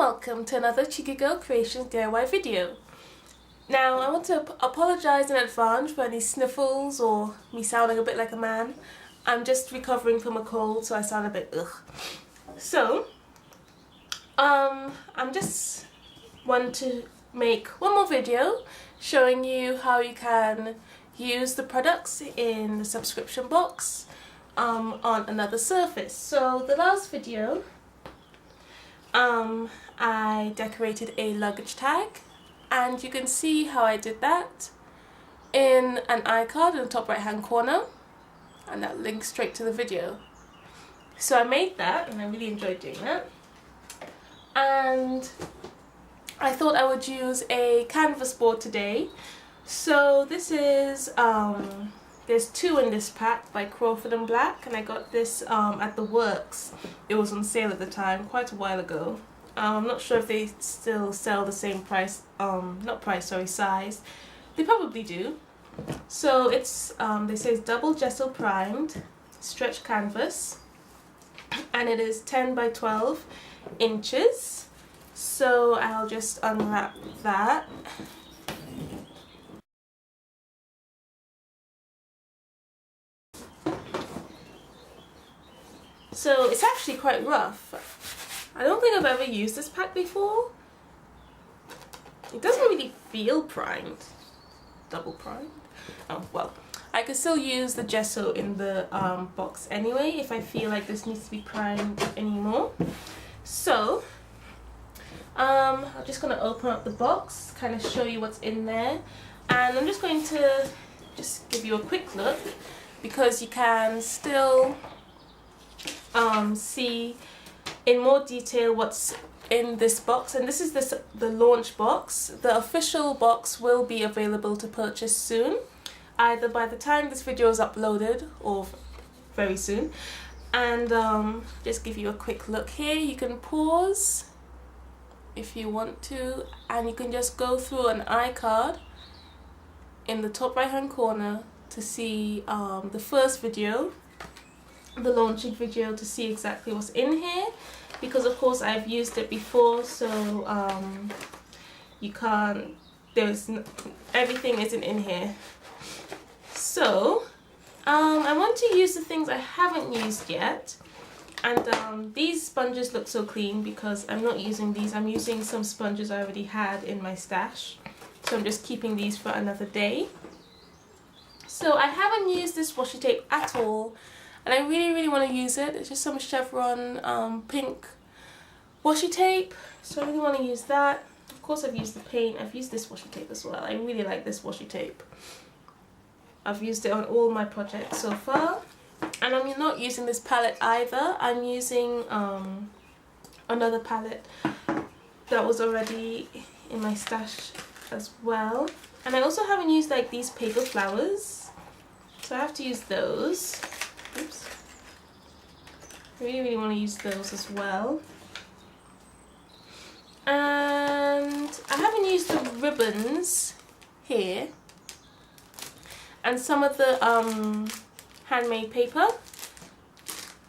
welcome to another Checiegirl Creations DIY video. Now I want to apologise in advance for any sniffles or me sounding a bit like a man. I'm just recovering from a cold, so I sound a bit ugh. So I'm just want to make one more video showing you how you can use the products in the subscription box on another surface. So the last video I decorated a luggage tag, and you can see how I did that in an iCard in the top right hand corner, and that links straight to the video. So I made that and I really enjoyed doing that, and I thought I would use a canvas board today. So this is there's two in this pack by Crawford and Black, and I got this at the Works. It was on sale at the time, quite a while ago. I'm not sure if they still sell the same price, size. They probably do. So it's they say it's double gesso primed stretch canvas, and it is 10 by 12 inches. So I'll just unwrap that. So it's actually quite rough. I don't think I've ever used this pack before. It doesn't really feel primed. Double primed. Oh well, I could still use the gesso in the box anyway if I feel like this needs to be primed anymore. So I'm just going to open up the box, kind of show you what's in there, and I'm just going to give you a quick look because you can still see in more detail what's in this box. And this is the launch box. The official box will be available to purchase soon, either by the time this video is uploaded or very soon. And just give you a quick look here. You can pause if you want to, and you can just go through an iCard in the top right hand corner to see the first video, the launching video, to see exactly what's in here, because of course I've used it before, so you can't, everything isn't in here. So I want to use the things I haven't used yet, and these sponges look so clean because I'm not using these. I'm using some sponges I already had in my stash, so I'm just keeping these for another day. So I haven't used this washi tape at all, and I really want to use it. It's just some chevron pink washi tape, so I really want to use that. Of course I've used the paint, I've used this washi tape as well. I really like this washi tape. I've used it on all my projects so far. And I'm not using this palette either. I'm using another palette that was already in my stash as well. And I also haven't used like these paper flowers, so I have to use those. Oops. I really want to use those as well. And I haven't used the ribbons here, and some of the handmade paper,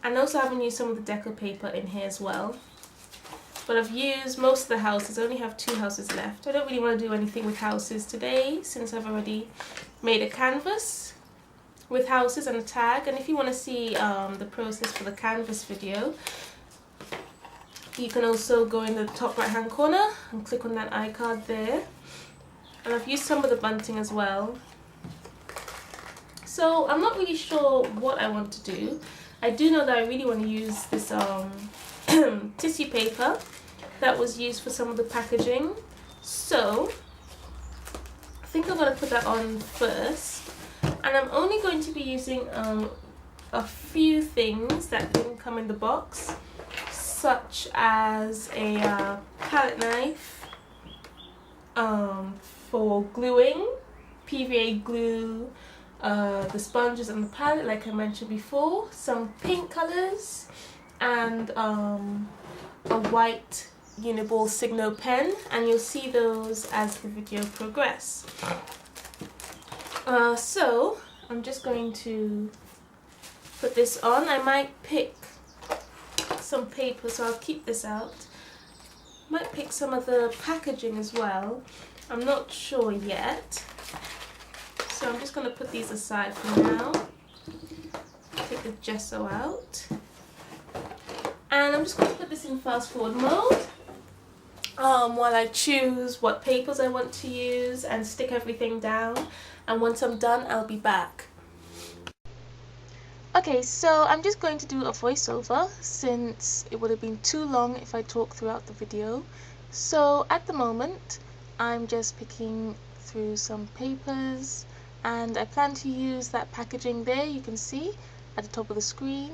and also haven't used some of the deco paper in here as well. But I've used most of the houses. I only have 2 houses left. I don't really want to do anything with houses today since I've already made a canvas with houses and a tag. And if you want to see the process for the canvas video, you can also go in the top right hand corner and click on that iCard there. And I've used some of the bunting as well. So I'm not really sure what I want to do. I do know that I really want to use this tissue paper that was used for some of the packaging. So I think I'm going to put that on first. And I'm only going to be using a few things that didn't come in the box, such as a palette knife for gluing, PVA glue, the sponges and the palette like I mentioned before, some pink colours, and a white Uniball Signo pen, and you'll see those as the video progresses. So I'm just going to put this on. I might pick some paper, so I'll keep this out. Might pick some of the packaging as well. I'm not sure yet. So I'm just going to put these aside for now. Take the gesso out. And I'm just going to put this in fast forward mode while I choose what papers I want to use and stick everything down. And once I'm done, I'll be back. Okay, so I'm just going to do a voiceover since it would have been too long if I talk throughout the video. So at the moment, I'm just picking through some papers, and I plan to use that packaging there, you can see at the top of the screen,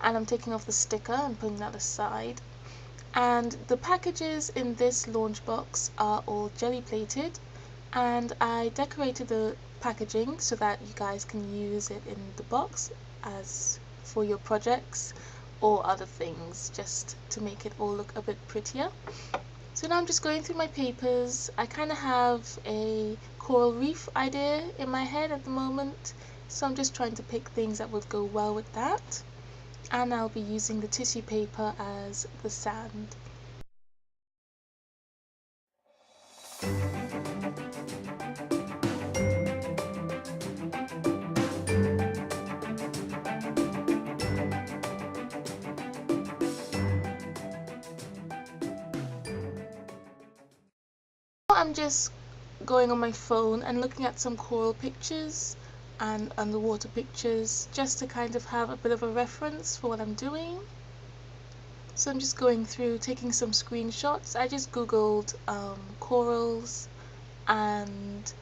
and I'm taking off the sticker and putting that aside. And the packages in this launch box are all jelly plated, and I decorated the packaging so that you guys can use it in the box as for your projects or other things, just to make it all look a bit prettier. So now I'm just going through my papers. I kind of have a coral reef idea in my head at the moment, so I'm just trying to pick things that would go well with that, and I'll be using the tissue paper as the sand. I'm just going on my phone and looking at some coral pictures and underwater pictures just to kind of have a bit of a reference for what I'm doing. So I'm just going through taking some screenshots. I just googled corals, and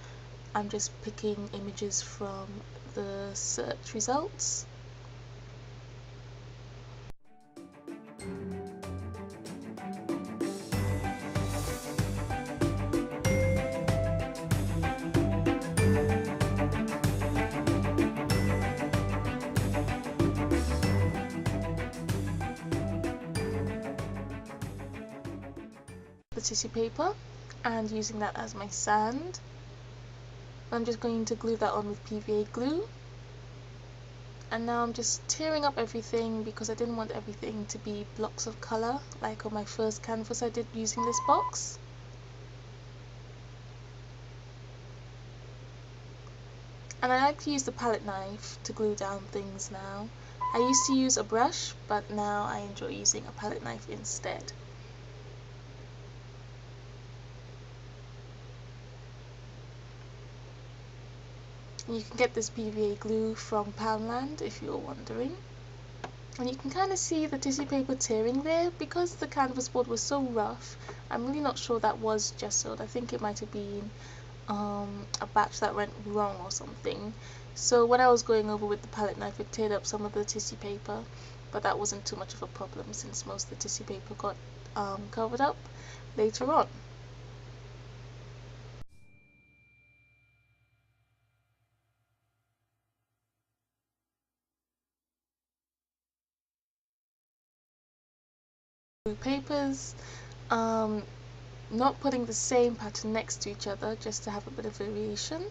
I'm just picking images from the search results. The tissue paper and using that as my sand. I'm just going to glue that on with PVA glue, and now I'm just tearing up everything because I didn't want everything to be blocks of colour like on my first canvas I did using this box. And I like to use the palette knife to glue down things now. I used to use a brush, but now I enjoy using a palette knife instead. And you can get this PVA glue from Poundland if you're wondering. And you can kind of see the tissue paper tearing there because the canvas board was so rough. I'm really not sure that was gessoed. I think it might have been a batch that went wrong or something. So when I was going over with the palette knife, it teared up some of the tissue paper, but that wasn't too much of a problem since most of the tissue paper got covered up later on. Papers, not putting the same pattern next to each other just to have a bit of variation.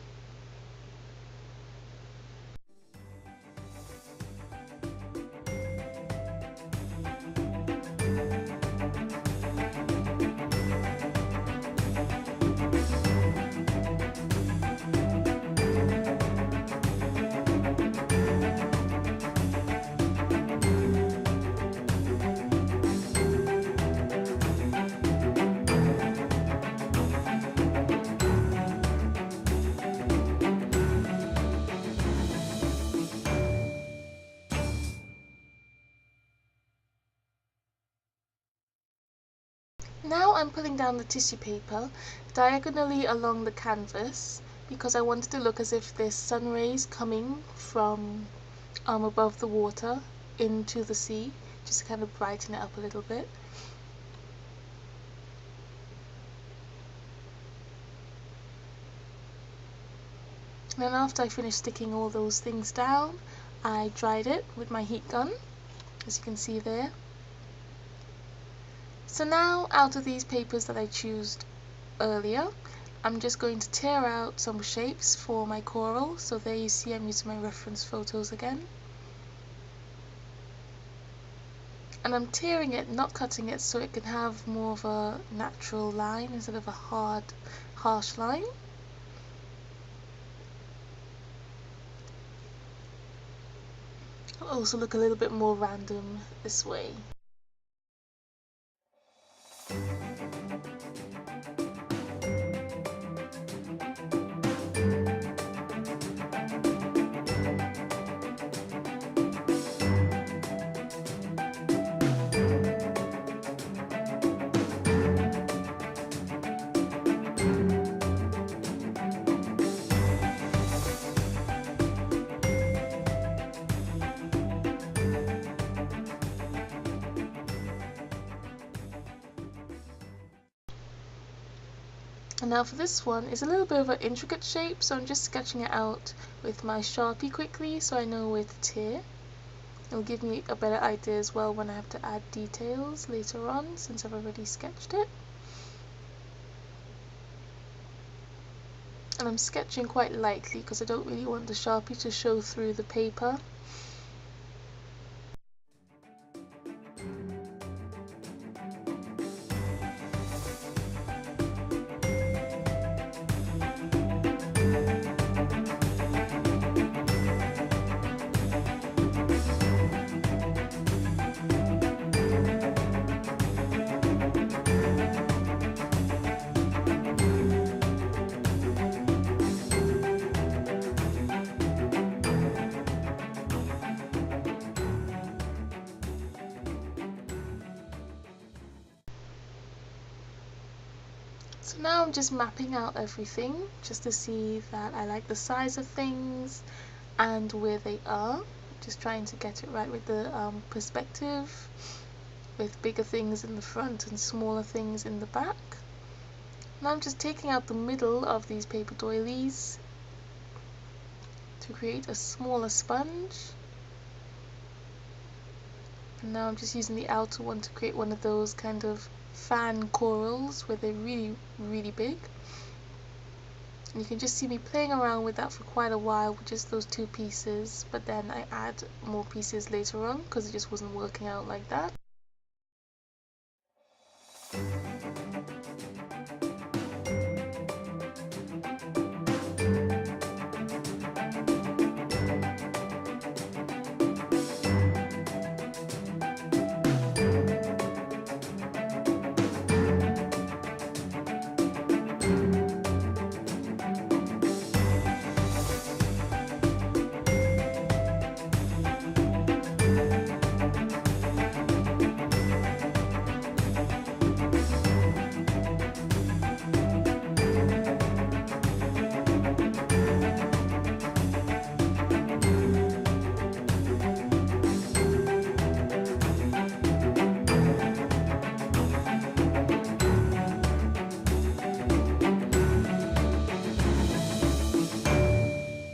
Now I'm pulling down the tissue paper diagonally along the canvas because I wanted to look as if there's sun rays coming from above the water into the sea, just to kind of brighten it up a little bit. And then after I finished sticking all those things down, I dried it with my heat gun, as you can see there. So now, out of these papers that I chose earlier, I'm just going to tear out some shapes for my coral. So there you see I'm using my reference photos again. And I'm tearing it, not cutting it, so it can have more of a natural line instead of a hard, harsh line. It'll also look a little bit more random this way. And now for this one, it's a little bit of an intricate shape, so I'm just sketching it out with my Sharpie quickly so I know where to tear. It'll give me a better idea as well when I have to add details later on, since I've already sketched it. And I'm sketching quite lightly because I don't really want the Sharpie to show through the paper. So now I'm just mapping out everything just to see that I like the size of things and where they are. Just trying to get it right with the perspective, with bigger things in the front and smaller things in the back. Now I'm just taking out the middle of these paper doilies to create a smaller sponge. And now I'm just using the outer one to create one of those kind of fan corals where they're really big. And you can just see me playing around with that for quite a while with just those two pieces, but then I add more pieces later on because it just wasn't working out like that.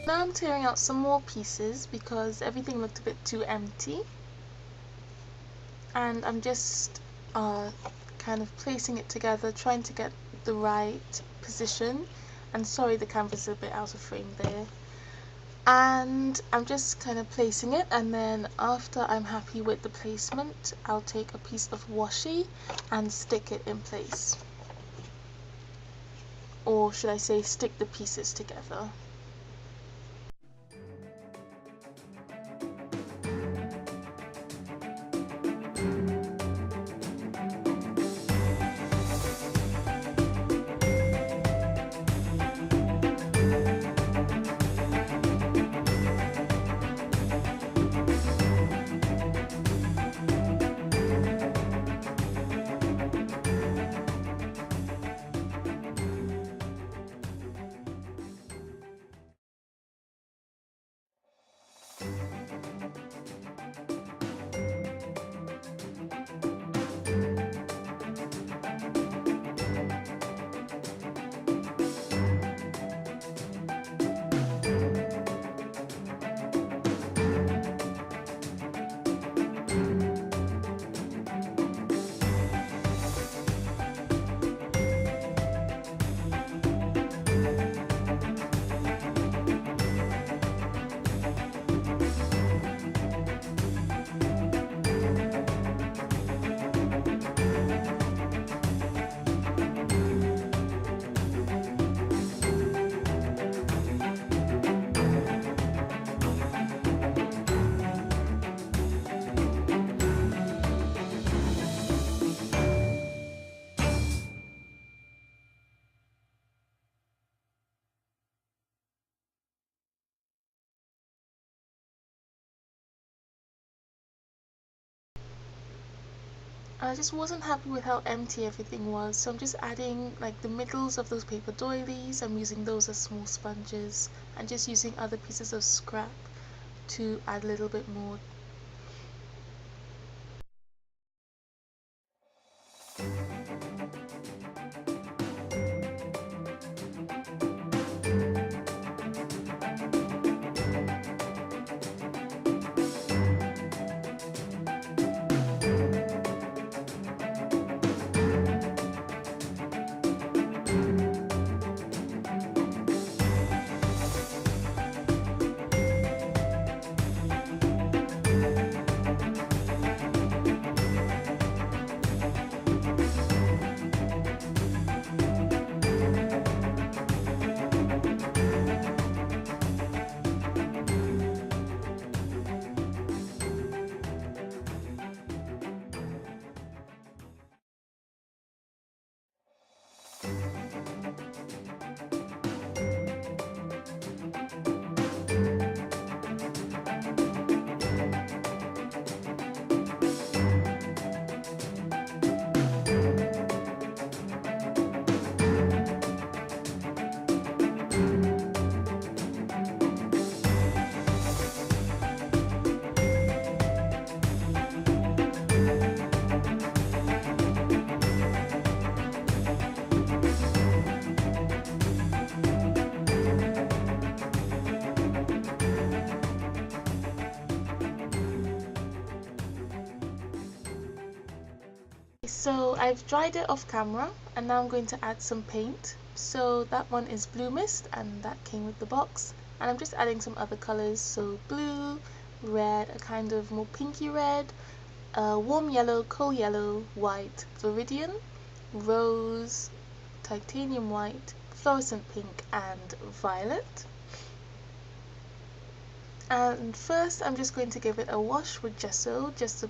Now I'm tearing out some more pieces because everything looked a bit too empty, and I'm just kind of placing it together, trying to get the right position. And sorry, the canvas is a bit out of frame there. And I'm just kind of placing it, and then after I'm happy with the placement, I'll take a piece of washi and stick it in place. Or should I say stick the pieces together. And I just wasn't happy with how empty everything was, so I'm just adding like the middles of those paper doilies. I'm using those as small sponges and just using other pieces of scrap to add a little bit more. So I've dried it off camera and now I'm going to add some paint. So that one is Blue Mist and that came with the box. And I'm just adding some other colors, so blue, red, a kind of more pinky red, warm yellow, coal yellow, white, viridian, rose, titanium white, fluorescent pink and violet. And first I'm just going to give it a wash with gesso just to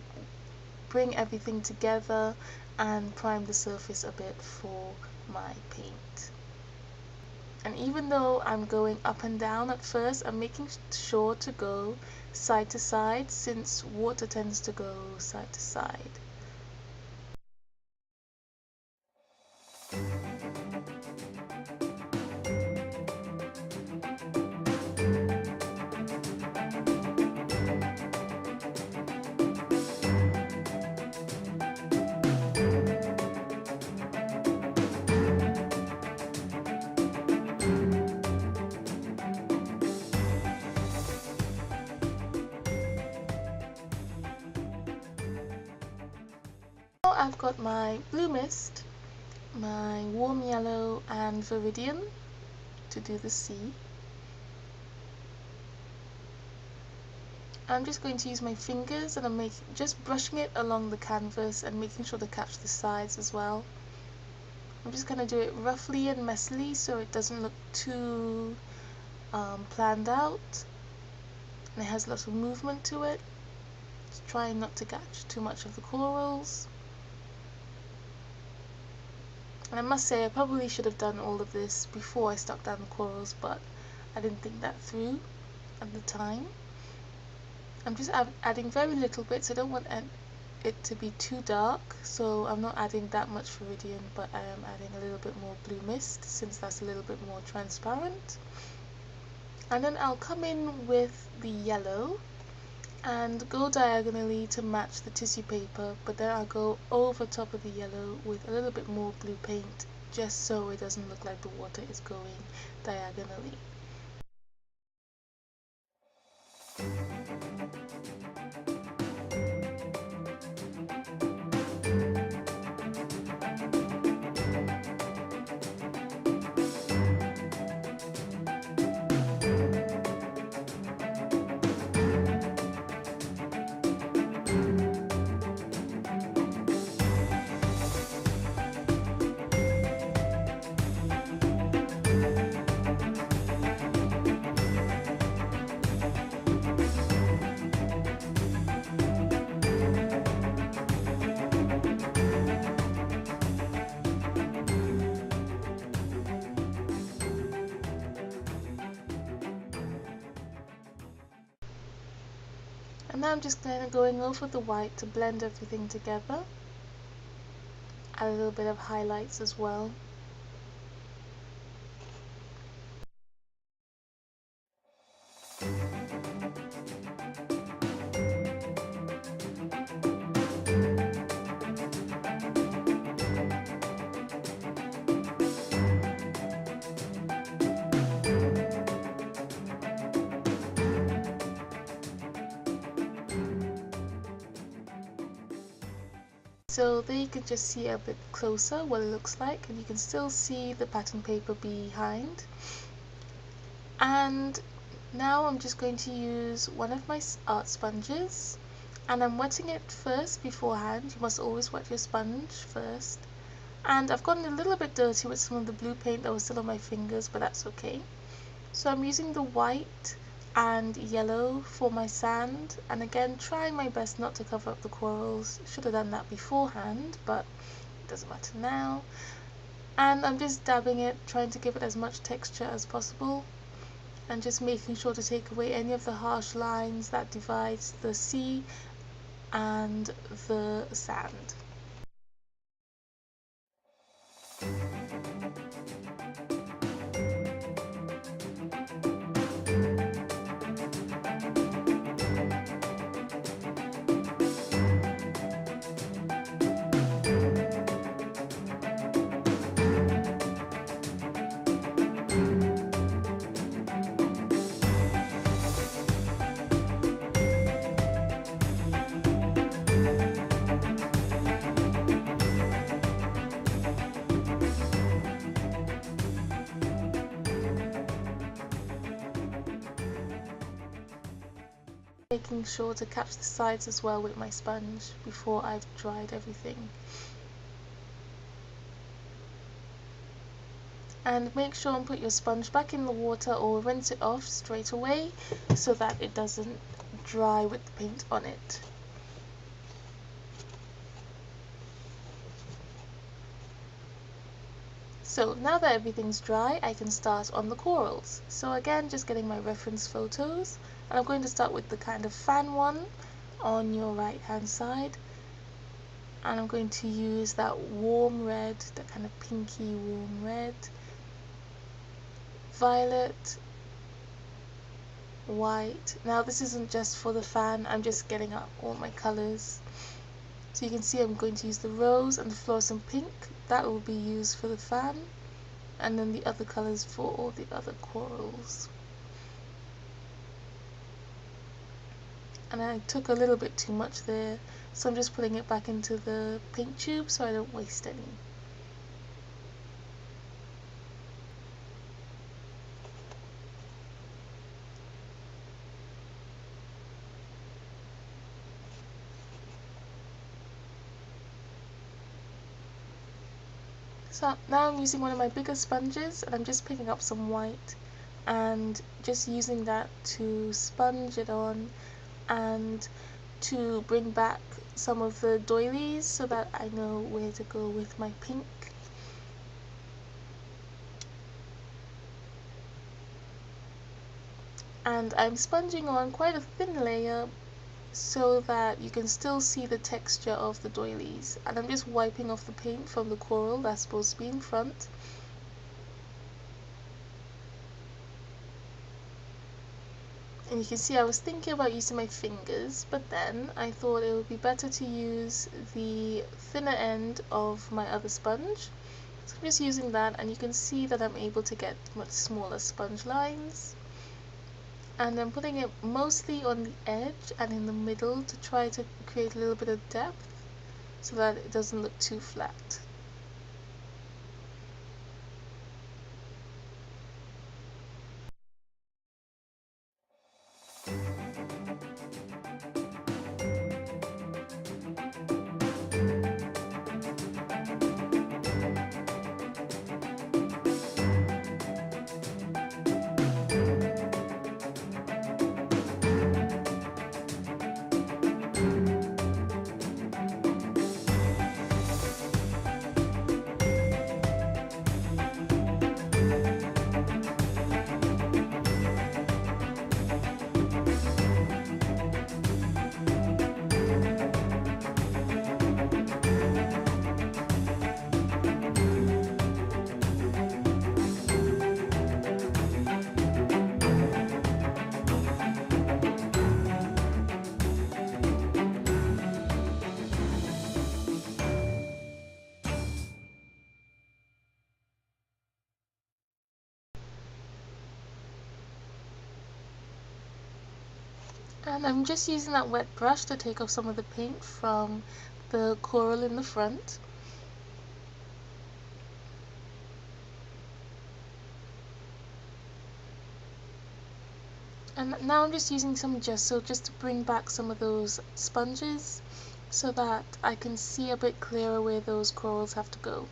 bring everything together and prime the surface a bit for my paint. And even though I'm going up and down at first, I'm making sure to go side to side since water tends to go side to side. Now I've got my Blue Mist, my warm yellow and viridian to do the sea. I'm just going to use my fingers and I'm just brushing it along the canvas and making sure to catch the sides as well. I'm just going to do it roughly and messily so it doesn't look too planned out and it has lots of movement to it. Just trying not to catch too much of the corals. And I must say I probably should have done all of this before I stuck down the corals, but I didn't think that through at the time. I'm just adding very little bits. I don't want it to be too dark, so I'm not adding that much viridian, but I am adding a little bit more Blue Mist since that's a little bit more transparent. And then I'll come in with the yellow and go diagonally to match the tissue paper, but then I'll go over top of the yellow with a little bit more blue paint just so it doesn't look like the water is going diagonally. And now I'm just kind of going over the white to blend everything together. add a little bit of highlights as well. So there you can just see a bit closer what it looks like, and you can still see the pattern paper behind. And now I'm just going to use one of my art sponges, and I'm wetting it first beforehand. You must always wet your sponge first. And I've gotten a little bit dirty with some of the blue paint that was still on my fingers, but that's okay. So I'm using the white and yellow for my sand, and again trying my best not to cover up the corals. Should have done that beforehand, but it doesn't matter now. And I'm just dabbing it, trying to give it as much texture as possible, and just making sure to take away any of the harsh lines that divides the sea and the sand. Making sure to catch the sides as well with my sponge before I've dried everything. And make sure and put your sponge back in the water or rinse it off straight away so that it doesn't dry with the paint on it. So now that everything's dry, I can start on the corals. So again, just getting my reference photos, and I'm going to start with the kind of fan one on your right hand side, and I'm going to use that warm red, that kind of pinky warm red, violet, white. Now this isn't just for the fan, I'm just getting up all my colors. So you can see I'm going to use the rose and the fluorescent pink. That will be used for the fan, and then the other colors for all the other corals. And I took a little bit too much there, so I'm just putting it back into the paint tube so I don't waste any. So now I'm using one of my bigger sponges, and I'm just picking up some white and just using that to sponge it on and to bring back some of the doilies so that I know where to go with my pink. And I'm sponging on quite a thin layer so that you can still see the texture of the doilies, and I'm just wiping off the paint from the coral that's supposed to be in front. And you can see I was thinking about using my fingers, but then I thought it would be better to use the thinner end of my other sponge. So I'm just using that, and you can see that I'm able to get much smaller sponge lines. And I'm putting it mostly on the edge and in the middle to try to create a little bit of depth so that it doesn't look too flat. And I'm just using that wet brush to take off some of the paint from the coral in the front. And now I'm just using some gesso just to bring back some of those sponges so that I can see a bit clearer where those corals have to go.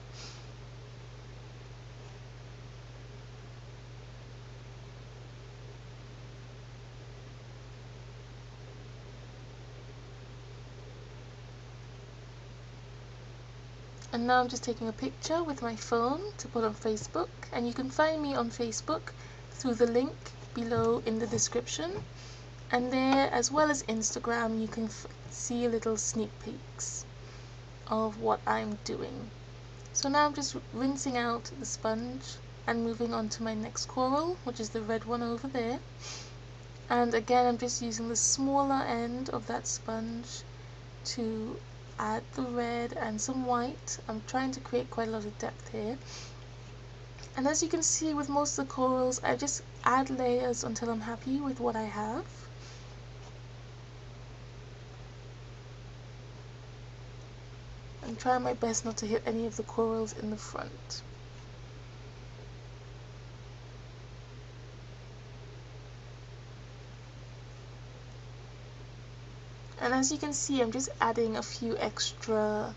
And now I'm just taking a picture with my phone to put on Facebook, and you can find me on Facebook through the link below in the description, and there as well as Instagram you can see little sneak peeks of what I'm doing. So now I'm just rinsing out the sponge and moving on to my next coral, which is the red one over there. And again I'm just using the smaller end of that sponge to add the red and some white. I'm trying to create quite a lot of depth here. And as you can see with most of the corals, I just add layers until I'm happy with what I have. I'm trying my best not to hit any of the corals in the front. And as you can see, I'm just adding a few extra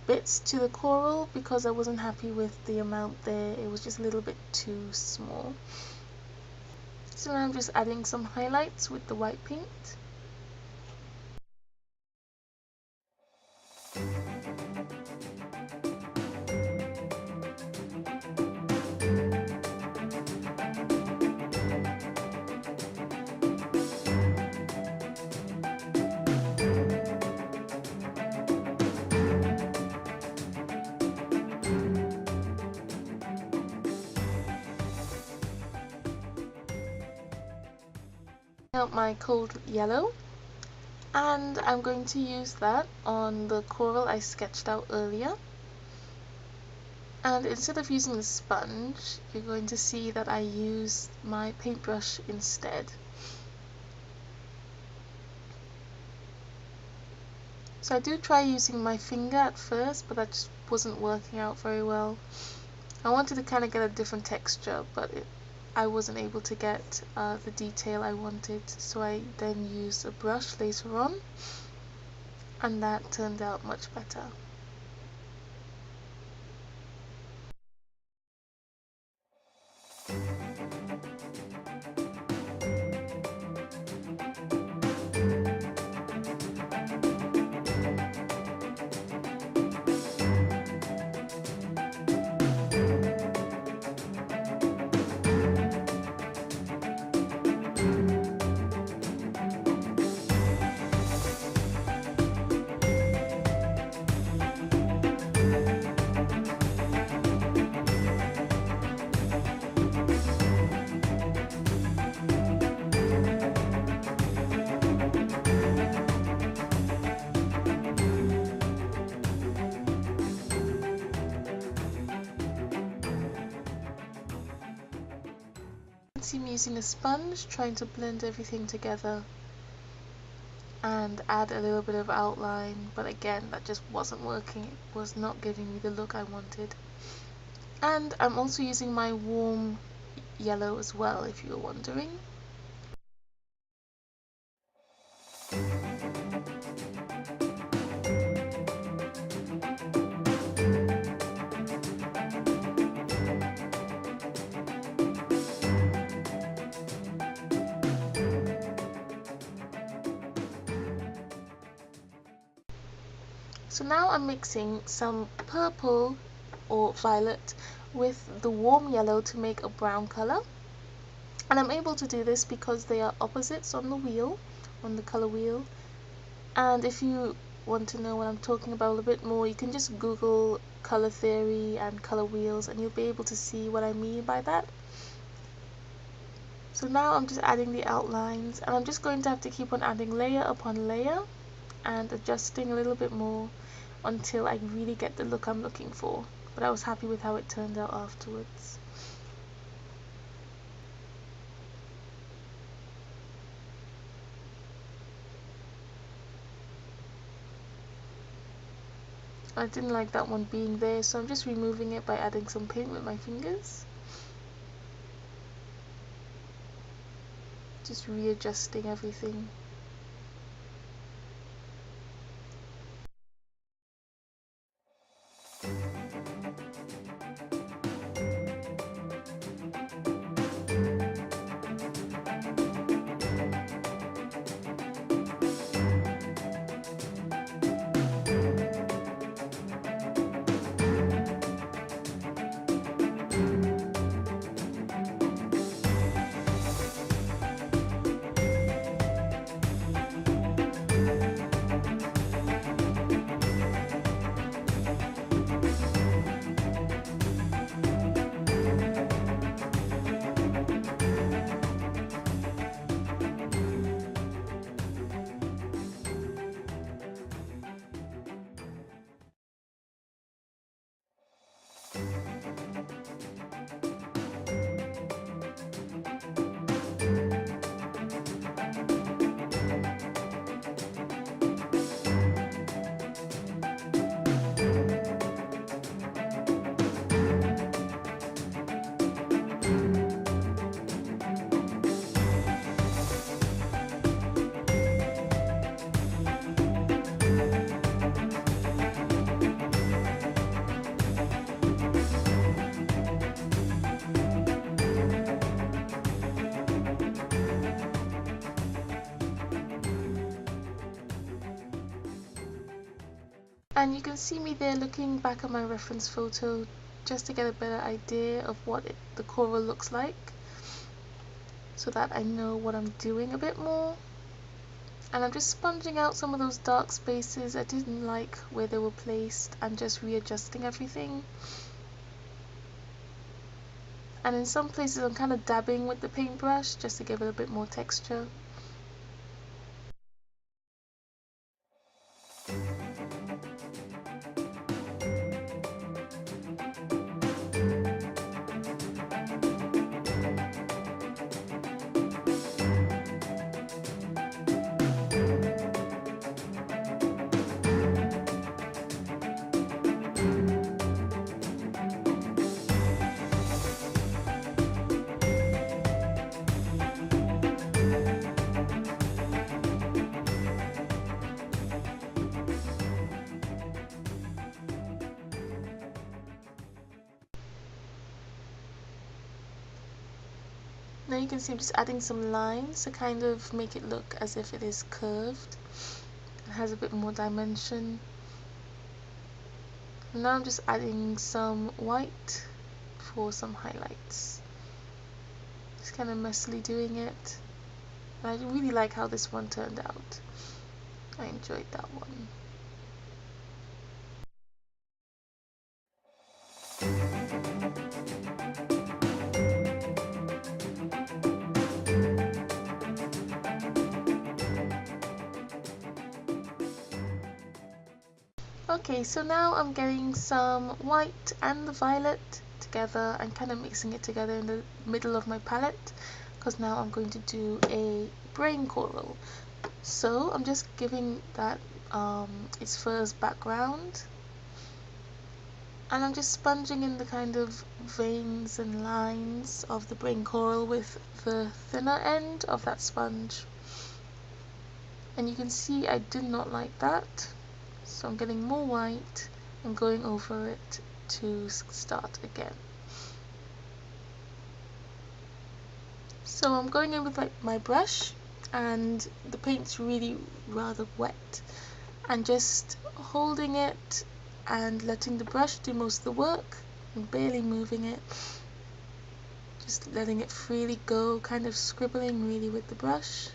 bits to the coral because I wasn't happy with the amount there. It was just a little bit too small. So now I'm just adding some highlights with the white paint. Out my cold yellow, and I'm going to use that on the coral I sketched out earlier. And instead of using the sponge, you're going to see that I use my paintbrush instead. So I do try using my finger at first, but that just wasn't working out very well. I wanted to kind of get a different texture, but I wasn't able to get the detail I wanted, so I then used a brush later on, and that turned out much better. See me using a sponge trying to blend everything together and add a little bit of outline, but again that just wasn't working. It was not giving me the look I wanted. And I'm also using my warm yellow as well, if you're wondering. So now I'm mixing some purple or violet with the warm yellow to make a brown color. And I'm able to do this because they are opposites on the wheel, on the color wheel. And if you want to know what I'm talking about a little bit more, you can just Google color theory and color wheels and you'll be able to see what I mean by that. So now I'm just adding the outlines, and I'm just going to have to keep on adding layer upon layer and adjusting a little bit more until I really get the look I'm looking for. But I was happy with how it turned out afterwards. I didn't like that one being there, so I'm just removing it by adding some paint with my fingers. Just readjusting everything. And you can see me there looking back at my reference photo just to get a better idea of what the coral looks like, so that I know what I'm doing a bit more. And I'm just sponging out some of those dark spaces I didn't like where they were placed, and just readjusting everything. And in some places I'm kind of dabbing with the paintbrush just to give it a bit more texture. Now you can see I'm just adding some lines to kind of make it look as if it is curved. It has a bit more dimension. Now I'm just adding some white for some highlights. Just kind of messily doing it. And I really like how this one turned out. I enjoyed that one. Okay, so now I'm getting some white and the violet together and kind of mixing it together in the middle of my palette, because now I'm going to do a brain coral. So I'm just giving that its first background, and I'm just sponging in the kind of veins and lines of the brain coral with the thinner end of that sponge. And you can see I did not like that. So I'm getting more white and going over it to start again. So I'm going in with my brush, and the paint's really rather wet, and just holding it and letting the brush do most of the work and barely moving it. Just letting it freely go, kind of scribbling really with the brush.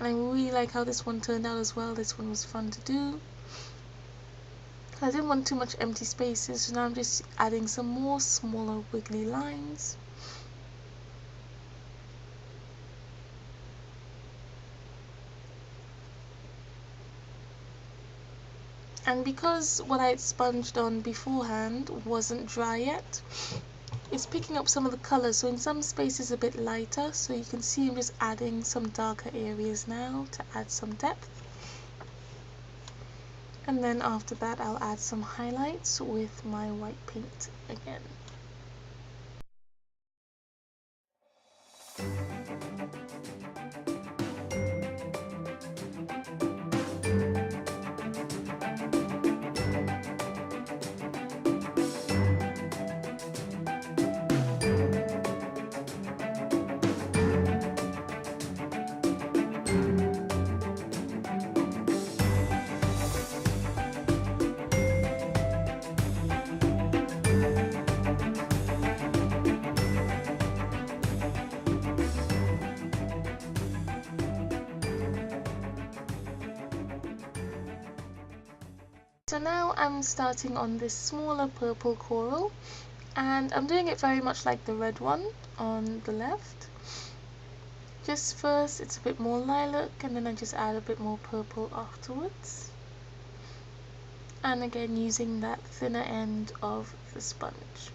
And I really like how this one turned out as well. This one was fun to do. I didn't want too much empty spaces, so now I'm just adding some more smaller wiggly lines. And because what I had sponged on beforehand wasn't dry yet, it's picking up some of the colours, so in some spaces a bit lighter, so you can see I'm just adding some darker areas now to add some depth. And then after that I'll add some highlights with my white paint again. So now I'm starting on this smaller purple coral, and I'm doing it very much like the red one on the left. Just first it's a bit more lilac, and then I just add a bit more purple afterwards. And again using that thinner end of the sponge.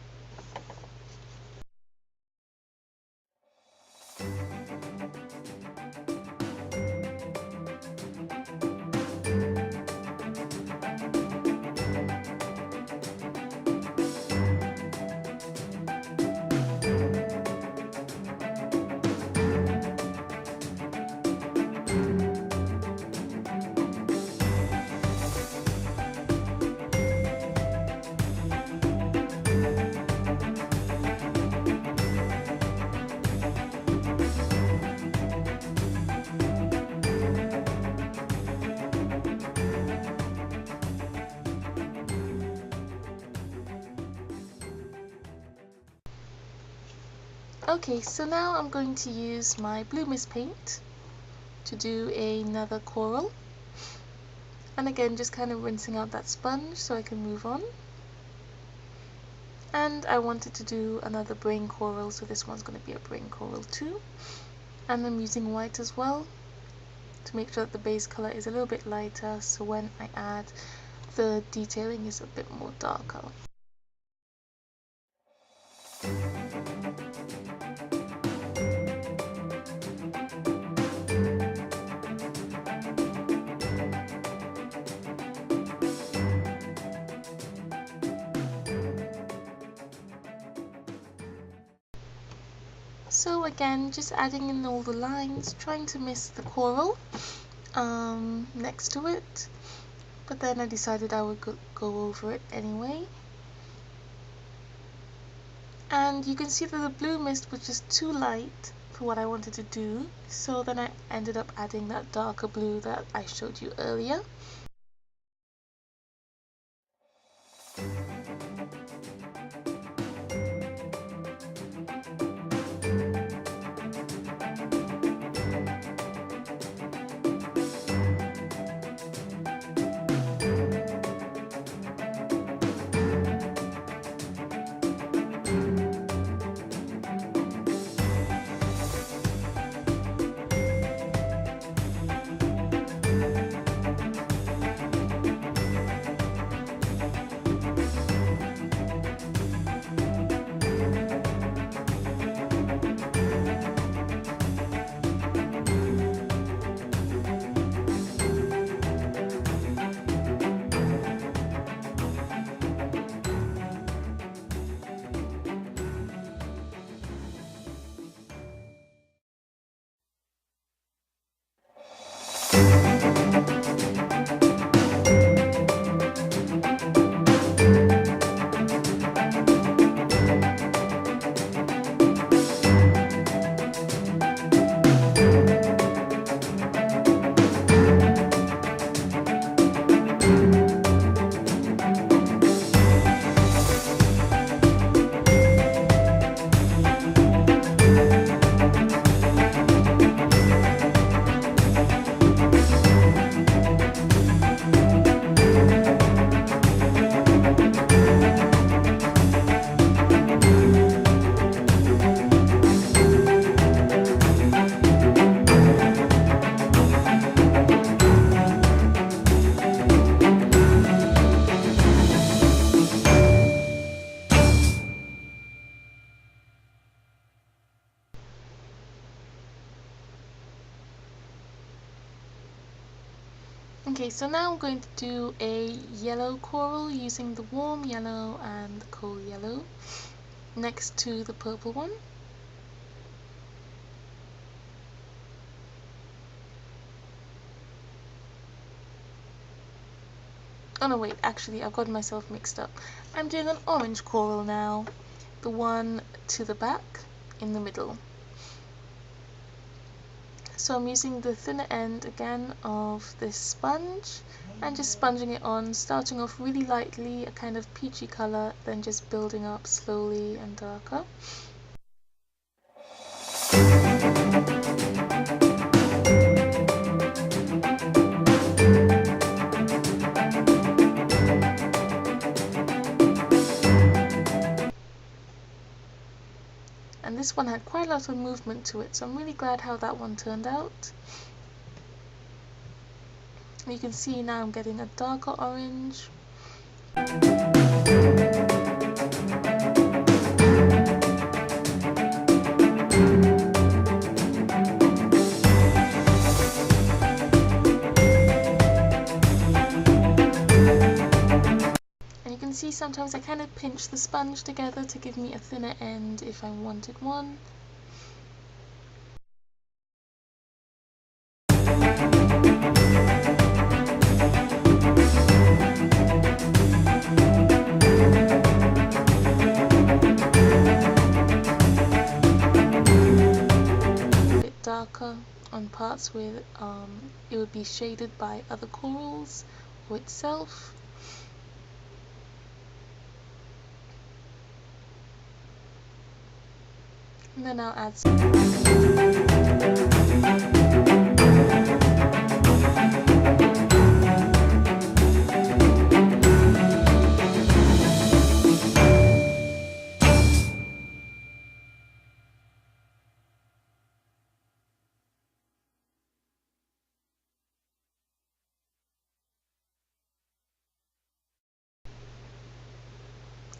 Okay, so now I'm going to use my blue mist paint to do another coral, and again just kind of rinsing out that sponge so I can move on. And I wanted to do another brain coral, so this one's going to be a brain coral too, and I'm using white as well to make sure that the base color is a little bit lighter, so when I add the detailing is a bit more darker. So again, just adding in all the lines, trying to miss the coral next to it, but then I decided I would go over it anyway. And you can see that the blue mist was just too light for what I wanted to do, so then I ended up adding that darker blue that I showed you earlier. Okay, so now I'm going to do a yellow coral using the warm yellow and the cool yellow next to the purple one. Oh no, wait, actually I've got myself mixed up. I'm doing an orange coral now, the one to the back in the middle. So I'm using the thinner end again of this sponge and just sponging it on, starting off really lightly, a kind of peachy colour, then just building up slowly and darker. And this one had quite a lot of movement to it, so I'm really glad how that one turned out. You can see now I'm getting a darker orange. See, sometimes I kind of pinch the sponge together to give me a thinner end if I wanted one. A bit darker on parts where it would be shaded by other corals or itself. And then I'll add some.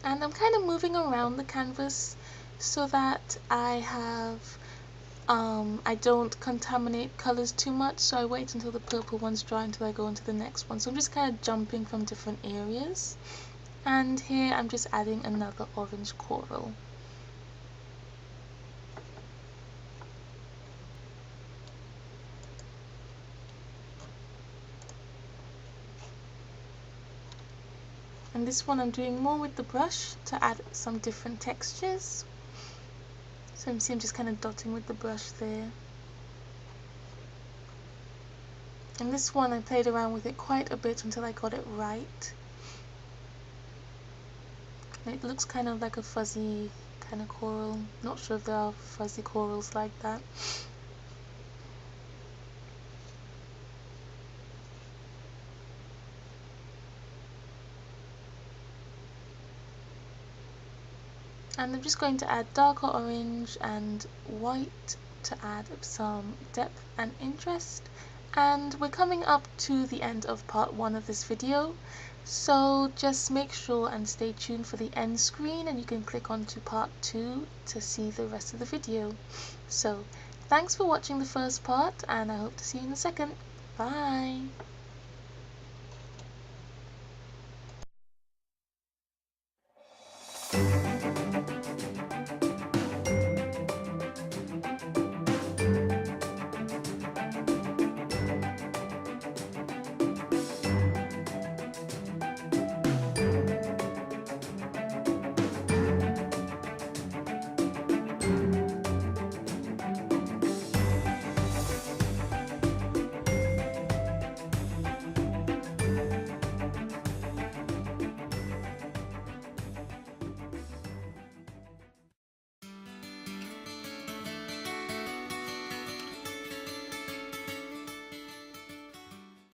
And I'm kind of moving around the canvas so that I don't contaminate colors too much, so I wait until the purple one's dry until I go into the next one. So I'm just kind of jumping from different areas. And here I'm just adding another orange coral. And this one I'm doing more with the brush to add some different textures. So I'm just kind of dotting with the brush there. And this one I played around with it quite a bit until I got it right. And it looks kind of like a fuzzy kind of coral. Not sure if there are fuzzy corals like that. And I'm just going to add darker orange and white to add some depth and interest. And we're coming up to the end of part 1 of this video, so just make sure and stay tuned for the end screen, and you can click on to part 2 to see the rest of the video. So thanks for watching the first part, and I hope to see you in the second. Bye!